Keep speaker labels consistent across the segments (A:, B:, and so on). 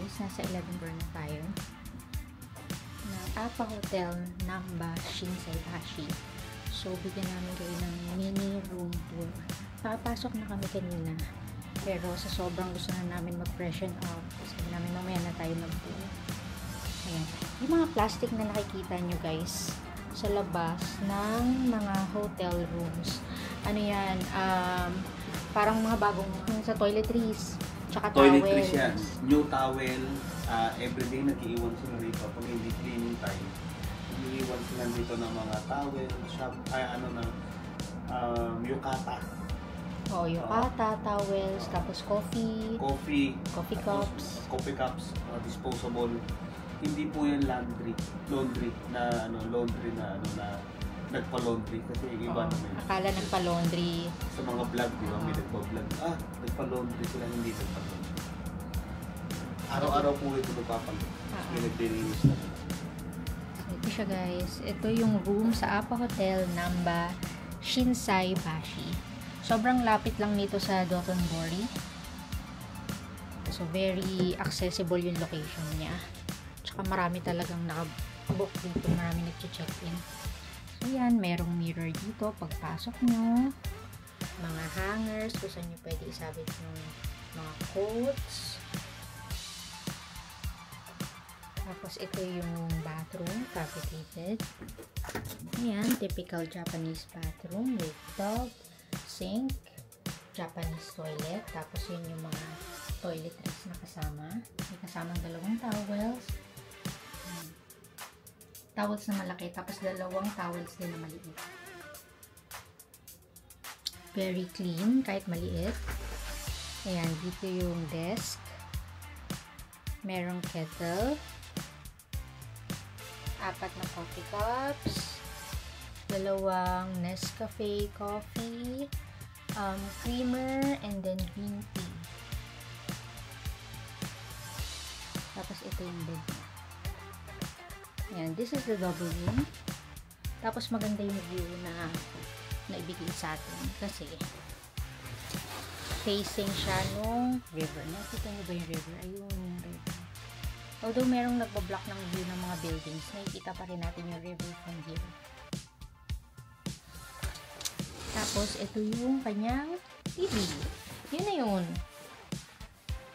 A: guys, nasa 11th floor na tayo ng Apa Hotel Namba Shinsaibashi. So, bigyan namin kayo ng mini room tour. Nakapasok na kami kanina, pero sa sobrang gusto na namin mag-freshen up, sabi namin mamaya na tayo mag-tour. Ayan. Yung mga plastic na nakikita nyo guys sa labas ng mga hotel rooms, ano yan, parang mga bagong sa toiletries, tsaka
B: toiletries
A: towels.
B: yan, new towel, everyday nag-iiwan sila rito pag hindi cleaning time. Nag-iiwan sila dito ng mga towel, yukata.
A: Oh, yukata, towels, tapos coffee cups,
B: disposable. Hindi po yan laundry na nagpa-laundry kasi yung iba naman.
A: Akala nagpa-laundry.
B: Sa mga vlog, di ba? May nagpa-vlog. Nagpa-laundry sila, hindi nagpa-laundry. Araw-araw po ito nagpapalit. May nagdilinis na.
A: Ito siya guys. Ito yung room sa Apa Hotel Namba Shinsaibashi. Sobrang lapit lang nito sa Dotonbori. So, very accessible yung location niya. Tsaka marami talagang nakabook dito. Marami nag-check-in. So, yan. Merong mirror dito. Pagpasok nyo. Mga hangers. Kung saan nyo pwede isabit yung mga coats. Tapos, ito yung bathroom. Fabricated. Ayan. Typical Japanese bathroom with tub, sink, Japanese toilet. Tapos, yun yung mga toiletries na kasama. May kasamang dalawang towels. Towels na malaki. Tapos, dalawang towels din na maliit. Very clean, kahit maliit. Ayan, dito yung desk. Merong kettle. 4 na coffee cups. 2 Nescafe coffee. Creamer, and then green tea. Tapos, ito yung bed. Ayan, this is the double room. Tapos, maganda yung view na naibigay sa atin. Kasi, facing siya nung river. Nakita nyo ba yung river? Ayun yung river. Although, merong nagbablock ng view ng mga buildings, nakikita pa rin natin yung river from here. Tapos, ito yung kanyang TV. Yun na yun.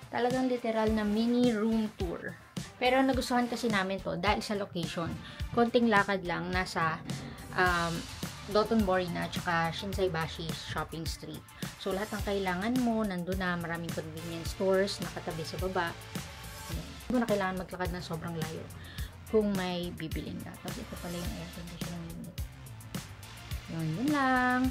A: Talagang literal na mini room tour. Pero nagustuhan kasi namin to dahil sa location. Konting lakad lang, nasa Dotonbori na, tsaka Shinsaibashi Shopping Street. So, lahat ng kailangan mo, nandun na, maraming convenience stores, nakatabi sa baba. Hindi mo na kailangan maglakad ng sobrang layo kung may bibilin ka. Tapos, ito pala yung air conditioning unit. Yun lang.